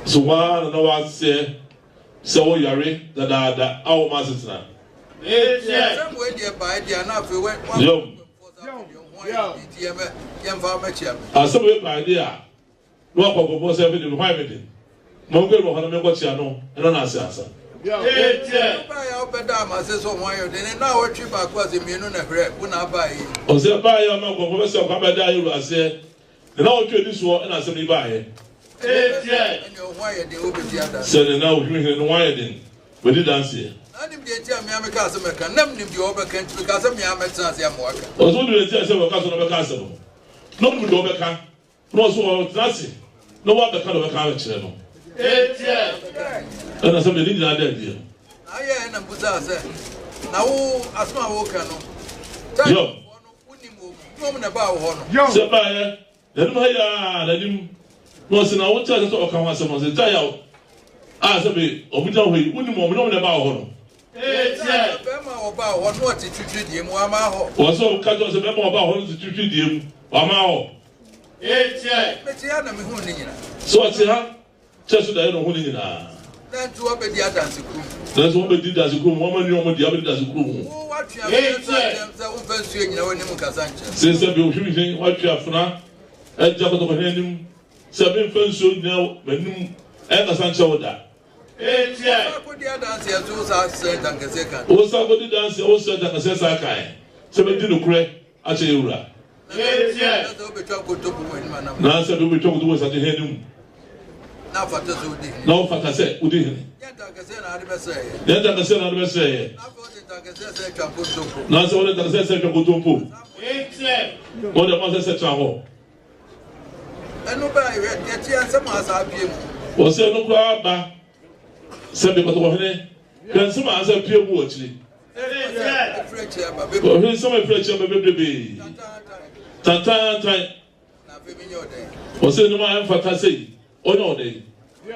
So one no one say so yare da our master. Some way dear by dear enough we went one. Some way by dear. No one propose everything in Wyoming. Mongo will have what you know, and an answer. I said, so why you didn't know what you back was immune and a grip when I buy it. O say buy your no professor come by I say. The now to this one and I say buy it. And your wire the open the other. Said now we no wire then. We did dance here. I didn't get me a customer can never name you over country because of me. I'm at Sansia worker. I was wondering if I was a castle. No one would overcome. No so nothing. No one the kind of a car channel. And I said, the leader idea. I am Buza said. Now, as my worker, no. Woman about one. So by then, my him was in our church to come someone say, tie out. As a bit of it, we wouldn't know about one. About what did you treat him? Was so cut us a memo about what to treat him. Wamao. So I say, just that I don't hold it in her. That's what the dance room. That's what we did as a group. Woman, you want the other as a group. What you have since I've been shooting what you have now, and jump over him. 7 friends so now, when you and a sun show that. Oh, somebody dance also that says I can. 17 crack at Eura. Now, so we talk to us at the head. Now, for I said, would you? Yet I said, I say, now, so that I said, go to pool. What the mother said, travel. And nobody get here, some as I be. Was there no crowd back? Said because of her. Then some as a pure watching. Well, some pressure, baby. Tata, was it no man for Tassie? Oh no, they. You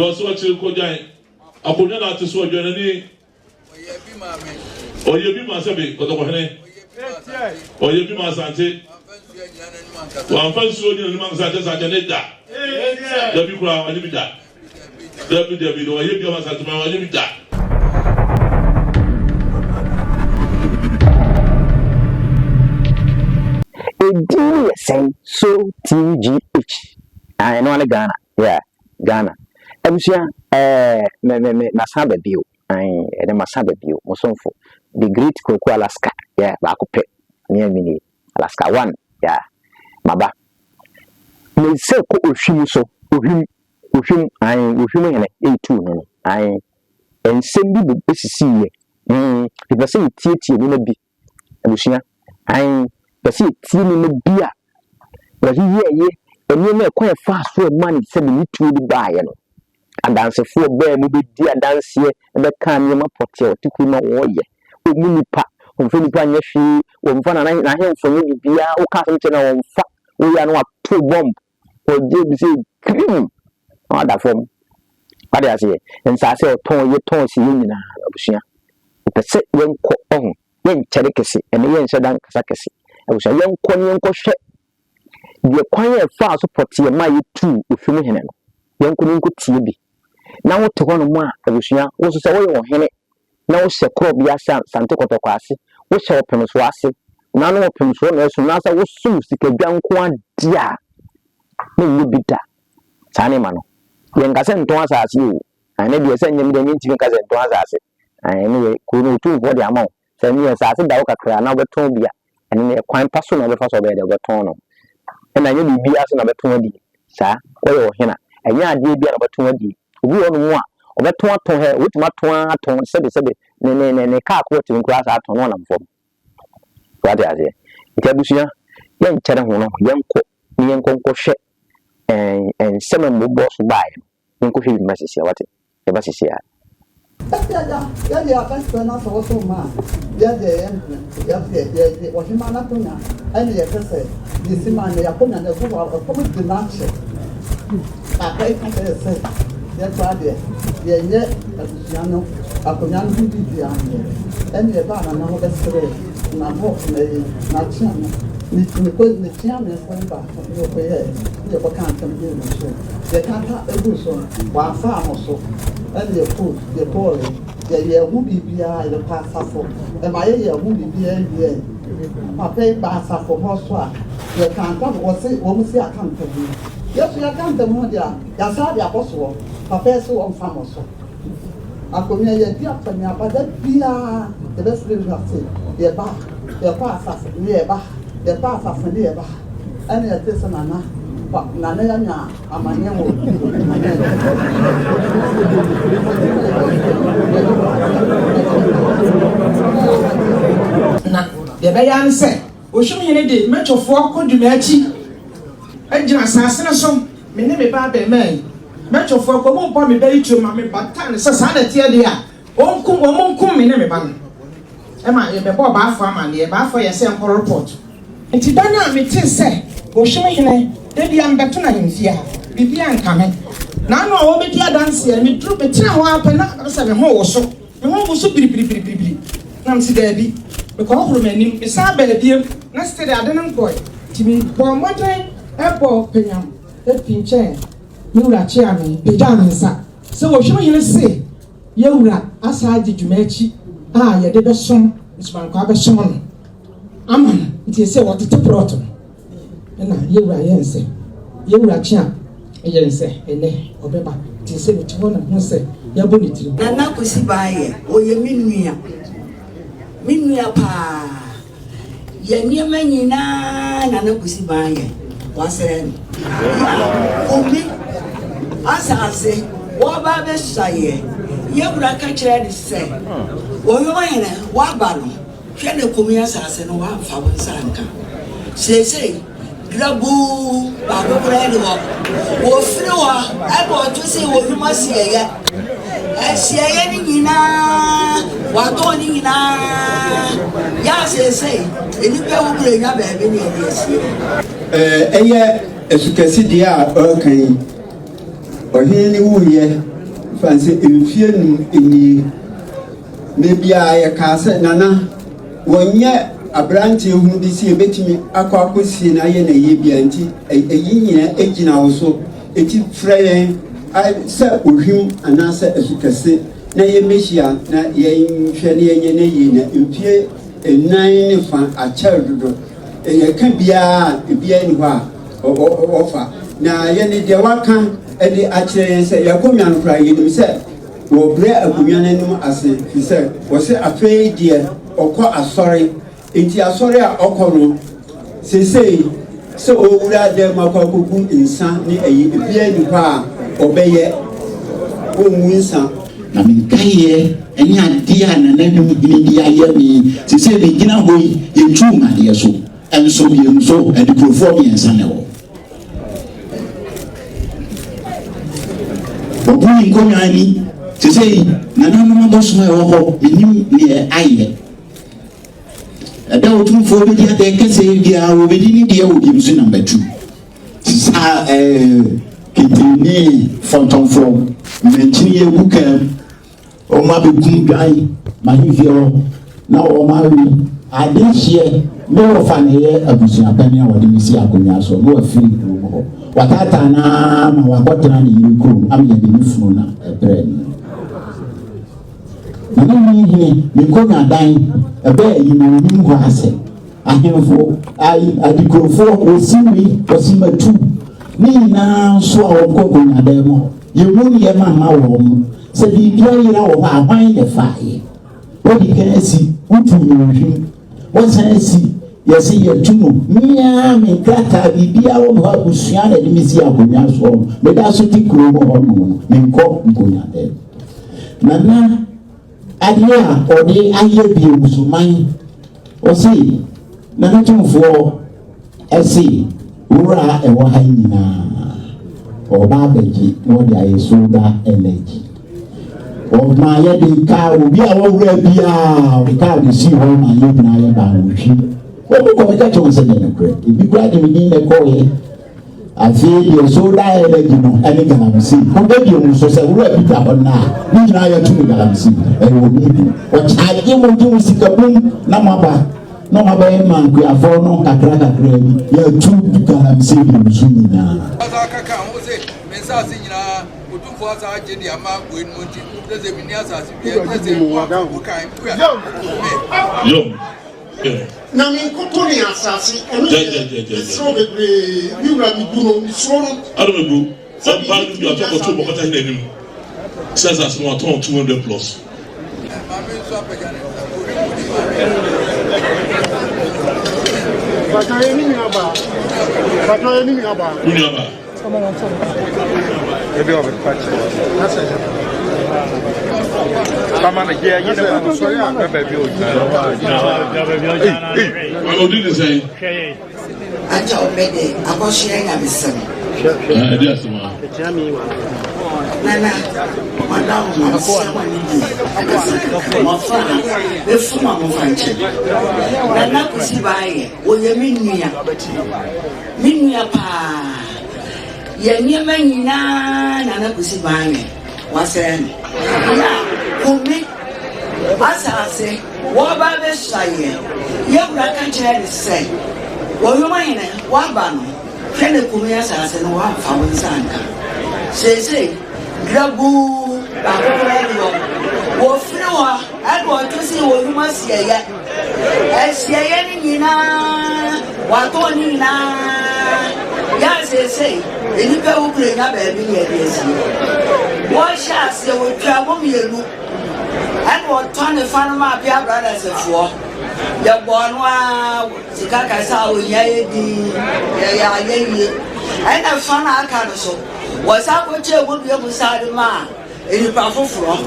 also watch you go giant. I could not to sword your name. Or you be my sabi, but over here. Or you be my Santi. One first sword in the monks such as I can eat that. There be crowd, I leave that. There be, or you be my Santa, I leave that. D say so TGH. I know Ghana. Yeah, Ghana. Ebusia me masaba bio. The masaba bio. Mosonfo. The Great Koko Alaska. Yeah, bakope. Near mini Alaska 1. Yeah. Maba. Me say ko ohwim so. Ohwim ohwim ene A2 no. Ensem bi besisi ye. The person tietie ni na bi. Ebusia. Basi tini me bia wadi ye eni me kwa fast for money se me tu di buy no adanse fo be mu be di adanse e be kan me mapote o tiku no wo ye o mu nipa o mfa nipa nya hwi o mfa na hemfo ni bia o ka so na wo mfa o ya no ato bomb o je bi se krim o da fom ade ase ensa se o ton ye ton si nyina abusua o pese yen ko on yen chere kese ene yen shedan kasa kese abusua yen ko hwe de kwan ye fa so pote ma ye tu ofim hene no yen ko tie bi na wo to hono mu a abusua wo so se wo ye hene na wo hye kro bia sante kotokwa ase wo hye opem so ase na no opem so na so na sa wo sum sikadwa nko adia na wo bida sane ma no yen ka se nton asase o ana de se nyem de nti ka se nton asase ani ko no tu bo de ama se ni asase da wo kakra na beton bia ani ne kwan paso na be fa so be de beton no na nye bibi aso na beton di sa wo yo hena anya ade bia na beton di obi wo no a obeton aton he wetima aton sebe ne ka ko tin kura sa aton na mfom wade ase ikabusia yen kyere ho no yen ko hwe sema mbo so bae yen ko hwe bi masisi wate e basisi ya ya kanisa na so ma ya wa hima na kunya ani ya pese disimane ya kunya na ko di nache akai ka se ya twade ye nye abusiano akonya no bi ya ani e ba na ho besere na bo na chiano ne tia me san ba no ko ye ko kan tam de no so ye kan ta egu so wa fa mo so and the food the pole ye hu bibia ye pa safo e ma ye hu bibia ye ma pe ba safo ho so a ye kan ta wo mo si akan ta bi ye so ya kan ta mo dia ya sa dia ko so pa pe so on fa mo so akomia ye dia pa nya pa da bia the best way to say ye pa safo ye ba the path of the neighbor, and it is an anna, but Nana, a man. Now, the Bayan said, we show me any much of work on the Machi. And you assassin some, me name Baby May. Much of work won't buy me very true, mammy, but time is a sanity idea. Won't come in any man. Emma, you're the Bob farmer, the bar for yourself for report. Nti dana me tin se wo hweme hene da bia mbeto na hemfia bibia nkame na no wo bedi adanse me dru betina ho apena se me ho wo so biri na msi da bi me ko horo manim me sa ba biem na stede adenem boy ti mi bo moden ebo penyam e pinche ni ura chi ame be da nsa se wo hweme hene se ye ura asa agi dwumachi a ye de be som nsman kwa be som no aman nti se wo tete proto na ye ura yense ye ura chi a yense ene obeba nti se me ti ho na ho se ya bo ni tiri na na kosi baaye o ye minua pa ye niema nyina na na kosi baaye wasere omi asase wo ba be saye ye ura ka kire de se wo yo hene wa ba no hwe ne komi asase no wa fa wo sanka sese grabu ba go brand wo firi wa e bo to se wo huma sie ye Asiye ni nyina wato ni nyina ya sese enipe wo bure nya ba ebe ni asiye eye esukasi dia okan ohini wuye fanse emfie nu eni me bia ye ka se nana wonye abranti hu bi si ebetimi akwakosie na ye na ye bia nti eyi nyina egina wo so eti freye I said, Uhim and answer as you can say, Nay Meshia, na ye Shani and Pie, a 9 fan a child. A can be anywhere or offer. Now, Yenny de Wakan, and the actually said, Yakumian cry, you said, will bear a Gumianum as he said, was it afraid, dear, or quite a sorry, into a sorry or corner. Say, so would I dare Makaku in San, a obeye o munsa na minkaye eni adia na nanu gini aye mi se be gina hoyi ye tuma de so enso bi enso edikrofo bi ensa ne wo obu nko nyani se na nanu ma boso e wo ho minim ne aye ada otumfo bi dia de kese dia wo be ni dia wo bi so number 2 sa Kitini Fontonfo, Menchie Bukam, or Mabi Guy, Mahivio, now or Mari, I did share no funny abusing a penny or the Missia Gunaso, no free. What I am, what you could, I'm the Nifuna, a bread. Nanny, you couldn't dine a bear in a new grass. I have for I declare for or see me or see my 2. Ni na so a wokɔ na demo ye wonu ye mama wo mu se bi bia yira wo ha hwan ye faaye wo di kan asi utu nhwi wo san asi ye se ye tuno mia me krata bi bia wo ha busua na de misi akonya so me da so ti kuro mo ho no me nkɔ nkonya de nana adia ode aye bi musuman o se nana tumfo asi Ura ewa haina oba beji no dia soda energy o ma ye de ka obi a wo wura bia o ka de si ho ma ye na ye ba wuhi o ko ko ka chon se ne kre bi kra de mi ne ko ye afi de soda energy no ene gana mi si ko be bi mu so se wura bi ta ho na ni na ye tu gana mi si e wo bi o cha ye mo ju sika bum na ma ba na ɔbɛyɛ ma nkuafo no kakra bi yɛtu galamsey bi nso nyinaa asa kaka ho se mensa se nyinaa otumfo asa agye de ama wenu nti sɛ mini asa se bi sɛ wo kan yo na me nkoto ne asase ɛno so bebre ni wura mi duro mi so no adomebu so ban du atoko to bokota hin anim says as no ton 200 plus Pataya ni aba. Ebe over patch. Nasa ja. Kama na je yin na so ya bebe bi o ja. I do the same. Aja obede aboshire nya bisem. Yes ma. Nana, madam, I'm sorry. My father, the former of French. Nana Kusibaye, or your Minia pa. Yamina, Nana Kusibaye, was then. Who me? As I say, what about the Shire? Young Rakan say, what you mind? What ban? Can the Kumias as and one found Santa? Say, Grabu, Wofinoa, I want to see what you must say yet. As Yanina, Watonina, yes, they say, and you go bring up every year. What shall say will travel me a look? And what turn the fan of my dear brothers of war? The Bonwa, Sikaka Sao, Yadi, and a fan I can't so. Was I what you would be beside the man in the powerful front?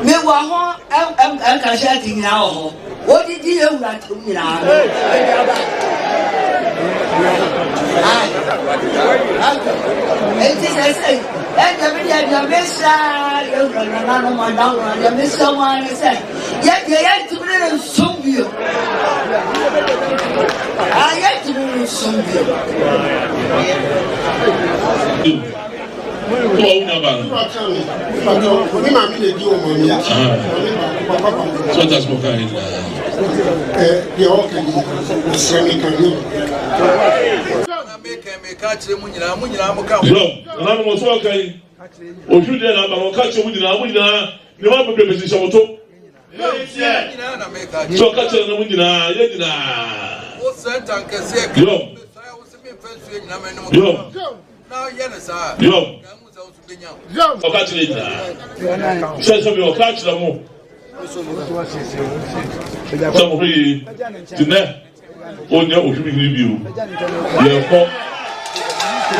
Me wa am cashetting now. What did you like to me now? It is I say, and the Missa, you run on down, the Missa one is saying, yet you had to bring some view. I had to bring some view. So that's what I now yenasa yo says of your catch the more. Some of you tonight on your review. Therefore,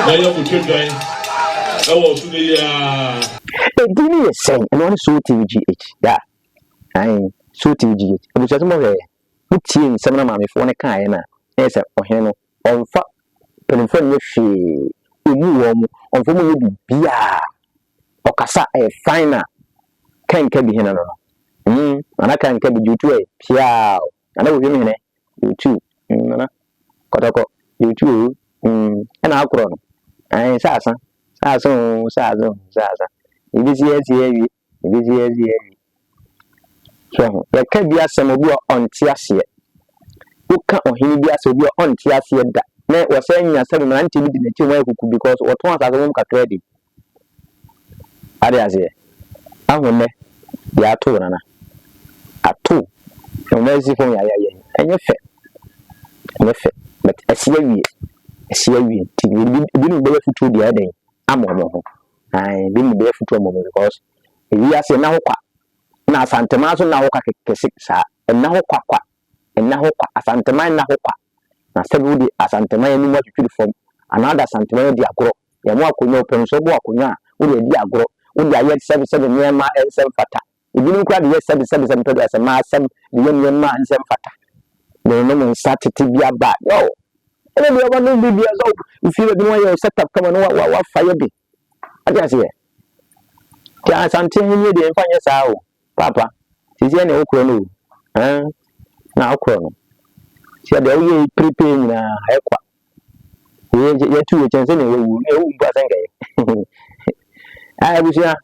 I am with you guys. I was the give me a saying, and one so TVGH. Yeah, I so TVGH. I was just more put in some of my phone a kind. Yes, or Heno, on fat, Penifon, she. On form of beer or cassa a finer can be here. And I can't be you to a piao. And I will hear me, you too. Kotoko, you too. And I'll grow. I Sasa, Sazo. It is here. So there can be a some of your on Tiasia. Who can't he be as of your on Tiasia that. Ne was saying as 7 90 because what once as a woman credit. Adiaze. I will ne the atorana. At 2. No mercy for me, and your fair. But a series, didn't bear to the other. I'm on. I didn't bear to a moment because we are saying now Santa Maso now and now quack and now Santa Man now. Na sebudi asantema ya nimu atwitwi fom another asantema ya di agro ya mu akonyo penso bo akonyo wo de di agro wo de ayet 77 nyema ensem fata ibinu kwa de 77 to de asema asem de nyema ensem fata de no mo satiti bia ba yo ene de ba no bibia so ifire de no setup kama no wa fire bi ati asiye ti asantema ni de mfanye saa o papa sisi ne okro no na okro no see the way prepare na ekwa ye tu chance ne wu mba sanga busia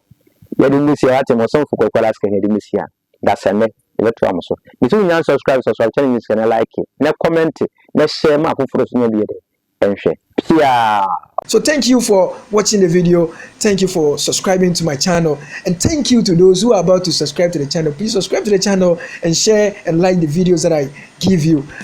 ye de musia ate mo son fukwa kwala ska ne de musia da seme yɛbɛto am so metu nya subscribe channel ni sɛ like na comment na share ma akoforo so nya bi yɛde ɛnhwɛ pia. So thank you for watching the video. Thank you for subscribing to my channel, and thank you to those who are about to subscribe to the channel. Please subscribe to the channel and share and like the videos that I give you.